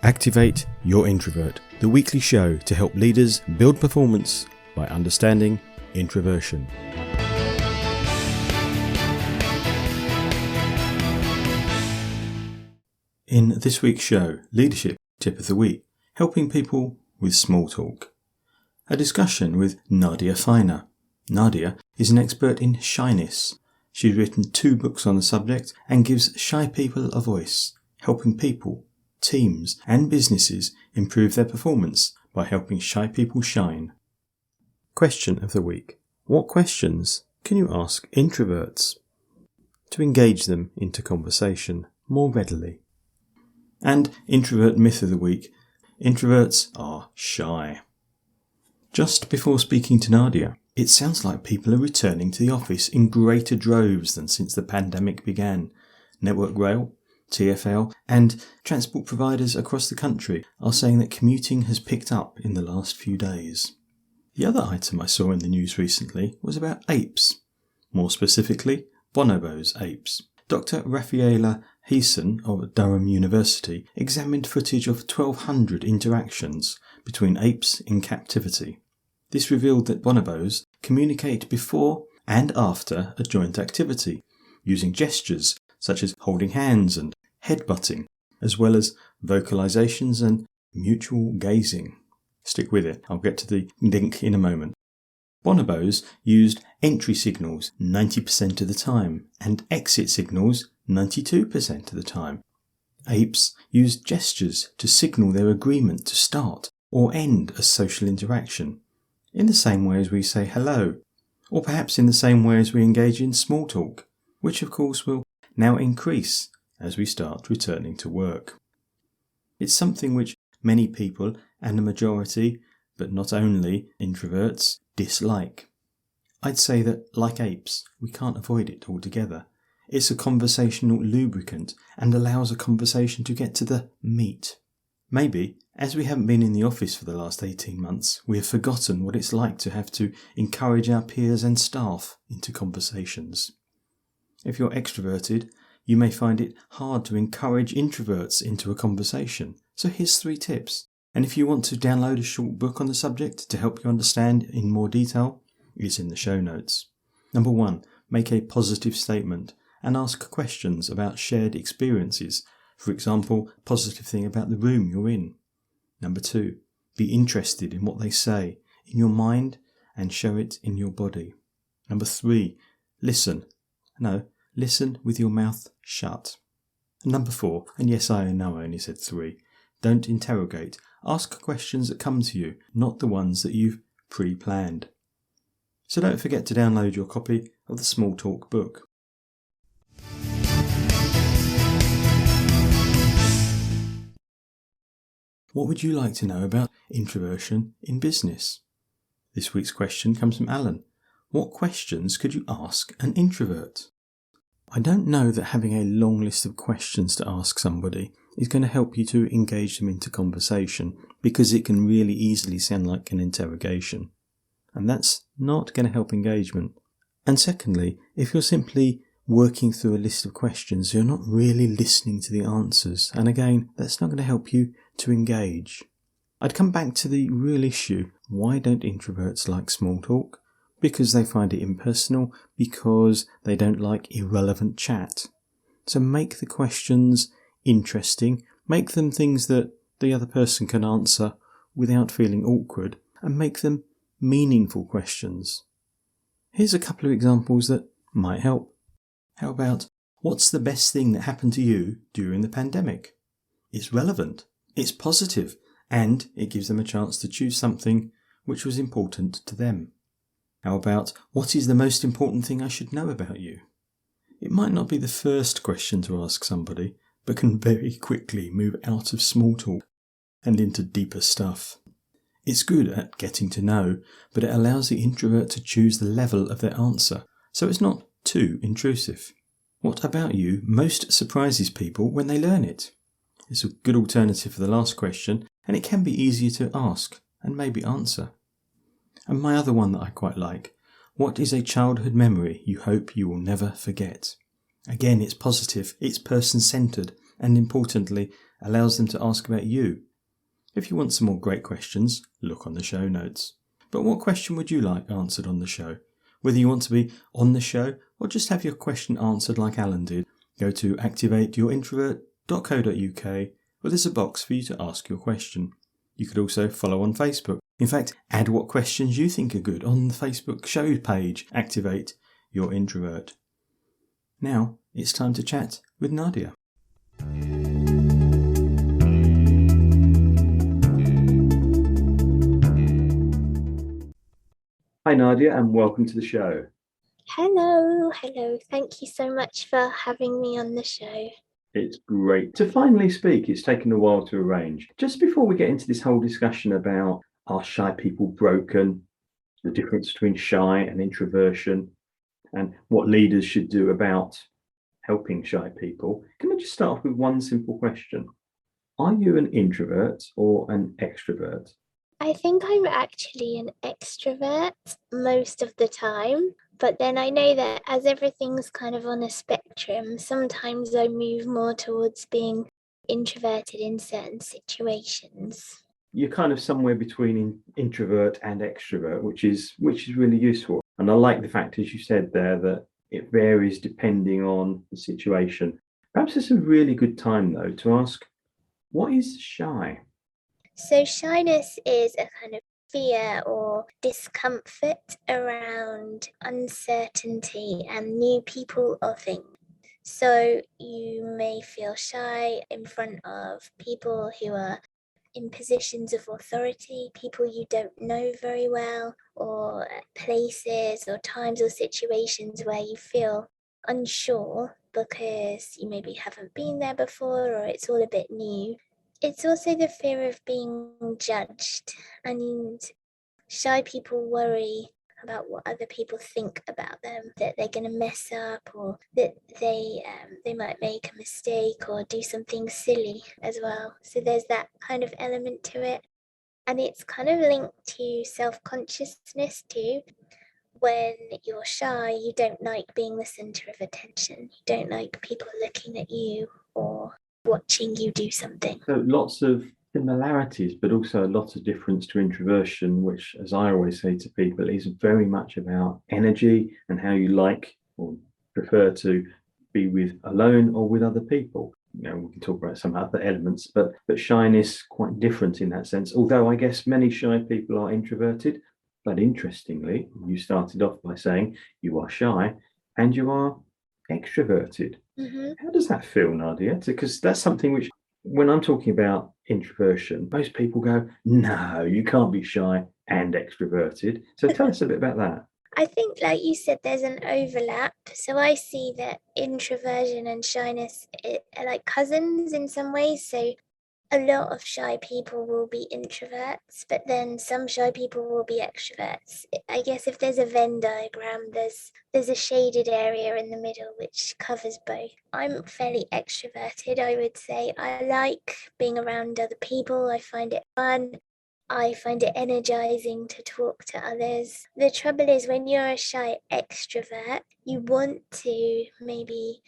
Activate Your Introvert, the weekly show to help leaders build performance by understanding introversion. In this week's show, Leadership Tip of the Week, helping people with small talk. A discussion with Nadia Feiner. Nadia is an expert in shyness. She's written 2 books on the subject and gives shy people a voice, helping people, teams and businesses improve their performance by helping shy people shine. Question of the week. What questions can you ask introverts to engage them into conversation more readily? And introvert myth of the week. Introverts are shy. Just before speaking to Nadia, it sounds like people are returning to the office in greater droves than since the pandemic began. Network Rail, TfL and transport providers across the country are saying that commuting has picked up in the last few days. The other item I saw in the news recently was about apes. More specifically, bonobos apes. Dr. Raffaella Heeson of Durham University examined footage of 1,200 interactions between apes in captivity. This revealed that bonobos communicate before and after a joint activity, using gestures such as holding hands and headbutting, as well as vocalizations and mutual gazing. Stick with it, I'll get to the link in a moment. Bonobos used entry signals 90% of the time and exit signals 92% of the time. Apes used gestures to signal their agreement to start or end a social interaction, in the same way as we say hello, or perhaps in the same way as we engage in small talk, which of course will now increase as we start returning to work. It's something which many people, and a majority, but not only introverts, dislike. I'd say that, like apes, we can't avoid it altogether. It's a conversational lubricant and allows a conversation to get to the meat. Maybe, as we haven't been in the office for the last 18 months, we have forgotten what it's like to have to encourage our peers and staff into conversations. If you're extroverted, you may find it hard to encourage introverts into a conversation. So here's 3 tips. And if you want to download a short book on the subject to help you understand in more detail, it's in the show notes. Number 1, make a positive statement and ask questions about shared experiences. For example, positive thing about the room you're in. Number 2, be interested in what they say in your mind and show it in your body. Number 3, listen. Listen with your mouth shut. And number 4, and yes, I know I only said 3, don't interrogate. Ask questions that come to you, not the ones that you've pre-planned. So don't forget to download your copy of the Small Talk book. What would you like to know about introversion in business? This week's question comes from Alan. What questions could you ask an introvert? I don't know that having a long list of questions to ask somebody is going to help you to engage them into conversation, because it can really easily sound like an interrogation. And that's not going to help engagement. And secondly, if you're simply working through a list of questions, you're not really listening to the answers. And again, that's not going to help you to engage. I'd come back to the real issue. Why don't introverts like small talk? Because they find it impersonal, because they don't like irrelevant chat. So make the questions interesting, make them things that the other person can answer without feeling awkward, and make them meaningful questions. Here's a couple of examples that might help. How about, what's the best thing that happened to you during the pandemic? It's relevant, it's positive, and it gives them a chance to choose something which was important to them. How about, what is the most important thing I should know about you? It might not be the first question to ask somebody, but can very quickly move out of small talk and into deeper stuff. It's good at getting to know, but it allows the introvert to choose the level of their answer, so it's not too intrusive. What about you most surprises people when they learn it? It's a good alternative for the last question, and it can be easier to ask and maybe answer. And my other one that I quite like, what is a childhood memory you hope you will never forget? Again, it's positive, it's person-centred, and importantly, allows them to ask about you. If you want some more great questions, look on the show notes. But what question would you like answered on the show? Whether you want to be on the show or just have your question answered like Alan did, go to activateyourintrovert.co.uk where there's a box for you to ask your question. You could also follow on Facebook. In fact, add what questions you think are good on the Facebook show page, Activate Your Introvert. Now it's time to chat with Nadia. Hi Nadia, and welcome to the show. Hello. Thank you so much for having me on the show. It's great to finally speak. It's taken a while to arrange. Just before we get into this whole discussion about are shy people broken, the difference between shy and introversion, and what leaders should do about helping shy people, can I just start off with one simple question? Are you an introvert or an extrovert? I think I'm actually an extrovert most of the time, but then I know that as everything's kind of on a spectrum, sometimes I move more towards being introverted in certain situations. You're kind of somewhere between introvert and extrovert, which is really useful. And I like the fact, as you said there, that it varies depending on the situation. Perhaps it's a really good time, though, to ask, what is shy? So shyness is a kind of fear or discomfort around uncertainty and new people or things. So you may feel shy in front of people who are in positions of authority, people you don't know very well, or places or times or situations where you feel unsure because you maybe haven't been there before or it's all a bit new. It's also the fear of being judged, and shy people worry about what other people think about them, that they're going to mess up or that they might make a mistake or do something silly as well. So there's that kind of element to it, and it's kind of linked to self-consciousness too. When you're shy, you don't like being the center of attention. You don't like people looking at you or watching you do something. So lots of similarities, but also a lot of difference to introversion, which, as I always say to people, is very much about energy and how you like or prefer to be with alone or with other people. You know, we can talk about some other elements, but shyness quite different in that sense. Although I guess many shy people are introverted, but interestingly, you started off by saying you are shy and you are extroverted. Mm-hmm. How does that feel, Nadia? Because that's something which, when I'm talking about introversion, most people go, no, you can't be shy and extroverted. So tell us a bit about that. I think, like you said, there's an overlap. So I see that introversion and shyness are like cousins in some ways. So a lot of shy people will be introverts, but then some shy people will be extroverts. I guess if there's a Venn diagram, there's a shaded area in the middle which covers both. I'm fairly extroverted, I would say. I like being around other people. I find it fun. I find it energizing to talk to others. The trouble is when you're a shy extrovert, you want to maybe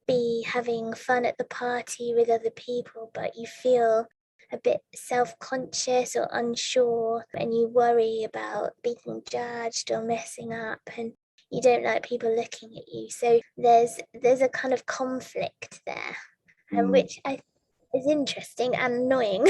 be having fun at the party with other people, but you feel a bit self-conscious or unsure and you worry about being judged or messing up and you don't like people looking at you. So there's a kind of conflict there, which I is interesting and annoying.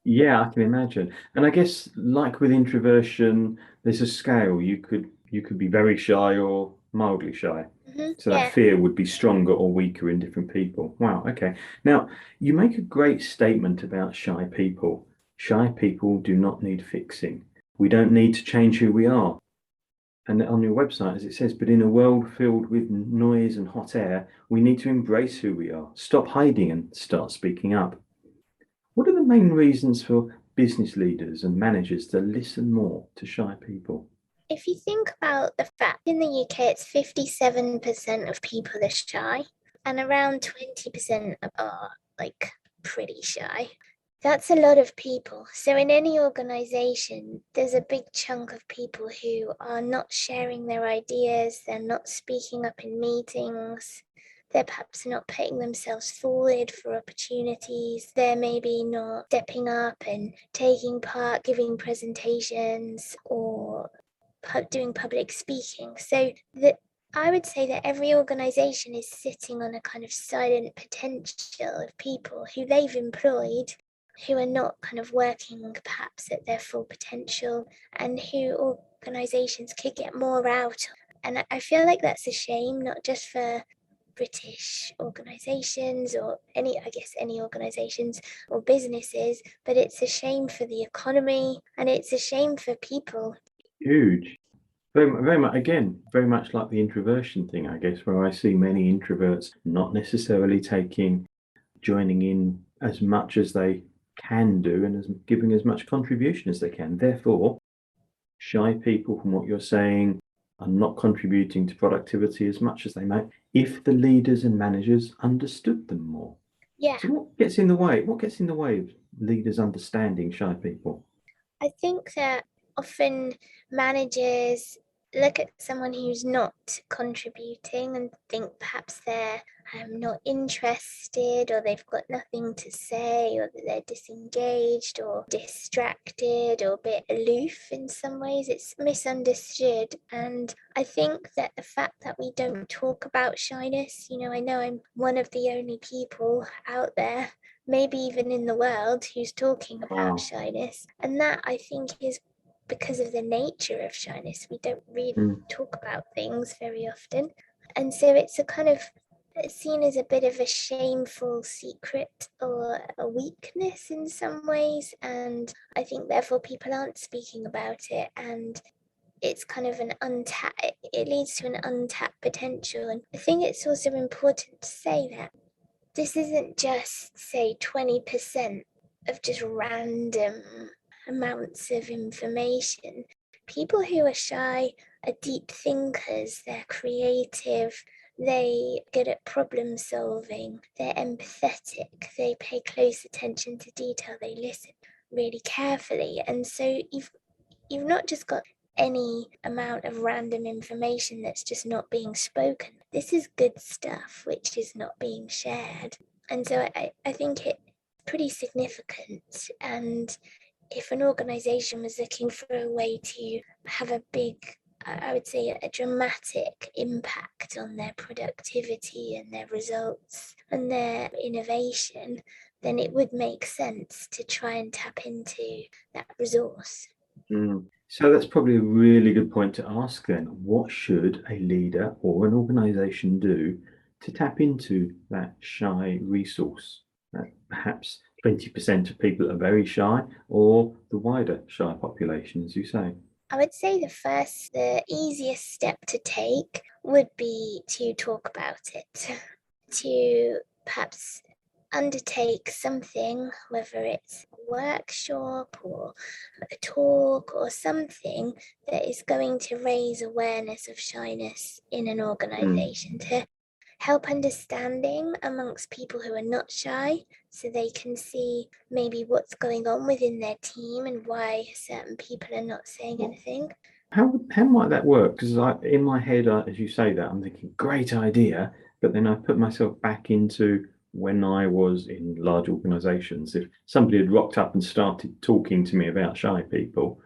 Yeah, I can imagine. And I guess, like with introversion, there's a scale. You could be very shy or mildly shy. So that Yeah. fear would be stronger or weaker in different people. Wow, okay. Now, you make a great statement about shy people. Shy people do not need fixing. We don't need to change who we are. And on your website, as it says, but in a world filled with noise and hot air, we need to embrace who we are, stop hiding and start speaking up. What are the main reasons for business leaders and managers to listen more to shy people? If you think about the fact in the UK, it's 57% of people are shy and around 20% are like pretty shy. That's a lot of people. So in any organization, there's a big chunk of people who are not sharing their ideas, they're not speaking up in meetings, they're perhaps not putting themselves forward for opportunities. They're maybe not stepping up and taking part, giving presentations or doing public speaking. So I would say that every organization is sitting on a kind of silent potential of people who they've employed who are not kind of working perhaps at their full potential, and who organizations could get more out. And I feel like that's a shame, not just for British organizations or any organizations or businesses, but it's a shame for the economy and it's a shame for people. Huge. Very much, again, very much like the introversion thing, I guess, where I see many introverts not necessarily joining in as much as they can do and giving as much contribution as they can. Therefore, shy people, from what you're saying, are not contributing to productivity as much as they might if the leaders and managers understood them more. Yeah. So what gets in the way? What gets in the way of leaders understanding shy people? I think that often managers look at someone who's not contributing and think perhaps they're not interested, or they've got nothing to say, or that they're disengaged or distracted or a bit aloof in some ways. It's misunderstood. And I think that the fact that we don't talk about shyness, I know I'm one of the only people out there, maybe even in the world, who's talking about shyness. And that, I think, is because of the nature of shyness. We don't really talk about things very often. And so it's a kind of seen as a bit of a shameful secret or a weakness in some ways. And I think therefore people aren't speaking about it, and it's kind of it leads to an untapped potential. And I think it's also important to say that this isn't just, say, 20% of just random amounts of information. People who are shy are deep thinkers, they're creative, they good at problem solving, they're empathetic, they pay close attention to detail, they listen really carefully. And so you've not just got any amount of random information that's just not being spoken. This is good stuff which is not being shared. And so I think it's pretty significant. And if an organization was looking for a way to have a big, I would say a dramatic impact on their productivity and their results and their innovation, then it would make sense to try and tap into that resource. So that's probably a really good point to ask then. What should a leader or an organization do to tap into that shy resource? Perhaps 20% of people are very shy, or the wider shy population, as you say. I would say the easiest step to take would be to talk about it, to perhaps undertake something, whether it's a workshop or a talk or something that is going to raise awareness of shyness in an organization, to help understanding amongst people who are not shy, so they can see maybe what's going on within their team and why certain people are not saying anything. How might that work? Because in my head, as you say that, I'm thinking, great idea, but then I put myself back into when I was in large organizations. If somebody had rocked up and started talking to me about shy people,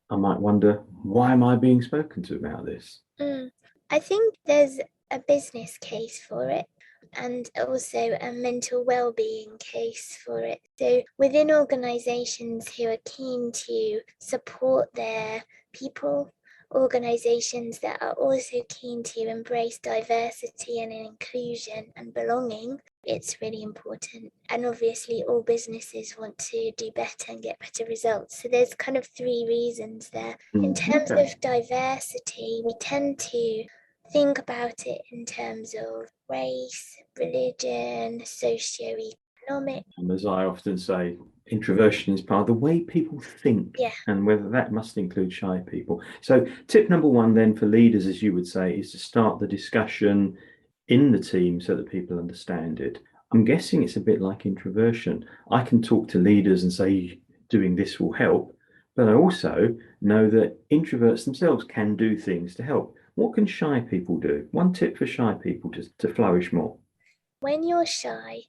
I might wonder, why am I being spoken to about this? I think there's a business case for it and also a mental well-being case for it. So within organizations who are keen to support their people, organizations that are also keen to embrace diversity and inclusion and belonging, it's really important. And obviously all businesses want to do better and get better results. So there's kind of three reasons there. In terms of diversity, we tend to think about it in terms of race, religion, socioeconomic. And as I often say, introversion is part of the way people think, and whether that must include shy people. So tip number one then for leaders, as you would say, is to start the discussion in the team so that people understand it. I'm guessing it's a bit like introversion. I can talk to leaders and say, doing this will help, but I also know that introverts themselves can do things to help. What can shy people do? One tip for shy people to flourish more. When you're shy,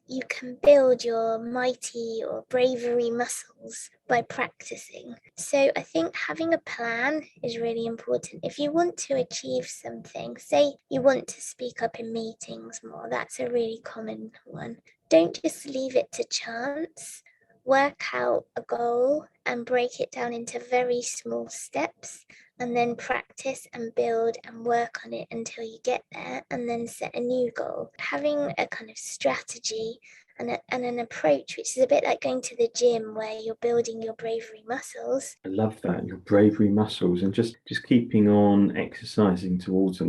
you can build your mighty or bravery muscles by practicing. So I think having a plan is really important. If you want to achieve something, say you want to speak up in meetings more, that's a really common one. Don't just leave it to chance. Work out a goal and break it down into very small steps, and then practice and build and work on it until you get there, and then set a new goal. Having a kind of strategy and an approach, which is a bit like going to the gym where you're building your bravery muscles. I love that, your bravery muscles, and just keeping on exercising towards them.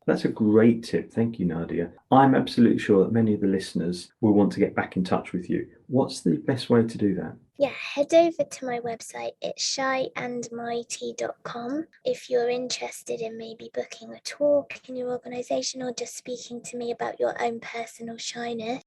That's a great tip. Thank you, Nadia. I'm absolutely sure that many of the listeners will want to get back in touch with you. What's the best way to do that? Yeah, head over to my website. It's shyandmighty.com. If you're interested in maybe booking a talk in your organisation or just speaking to me about your own personal shyness,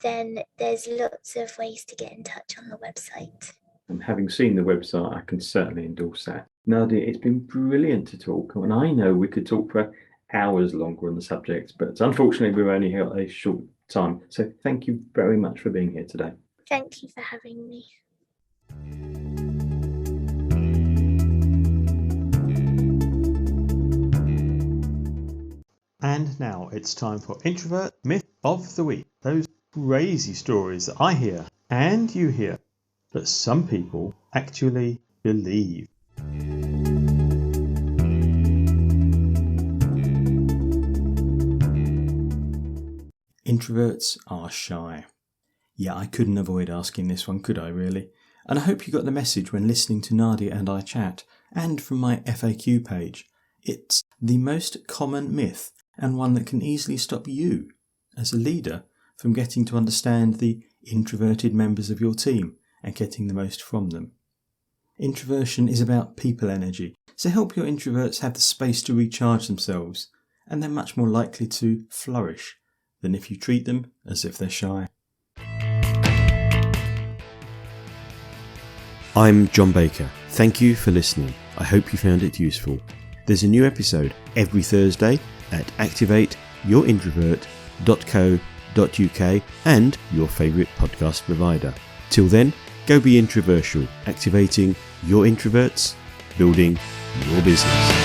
then there's lots of ways to get in touch on the website. And having seen the website, I can certainly endorse that. Nadia, it's been brilliant to talk, and I know we could talk for hours longer on the subject, but unfortunately we're only here a short time. So thank you very much for being here today. Thank you for having me. And now it's time for Introvert Myth of the Week. Those crazy stories that I hear and you hear that some people actually believe. Introverts are shy. Yeah, I couldn't avoid asking this one, could I really? And I hope you got the message when listening to Nadia and I chat, and from my FAQ page. It's the most common myth, and one that can easily stop you, as a leader, from getting to understand the introverted members of your team and getting the most from them. Introversion is about people energy, so help your introverts have the space to recharge themselves, and they're much more likely to flourish than if you treat them as if they're shy. I'm John Baker. Thank you for listening. I hope you found it useful. There's a new episode every Thursday at activateyourintrovert.co.uk and your favourite podcast provider. Till then, go be introversial, activating your introverts, building your business.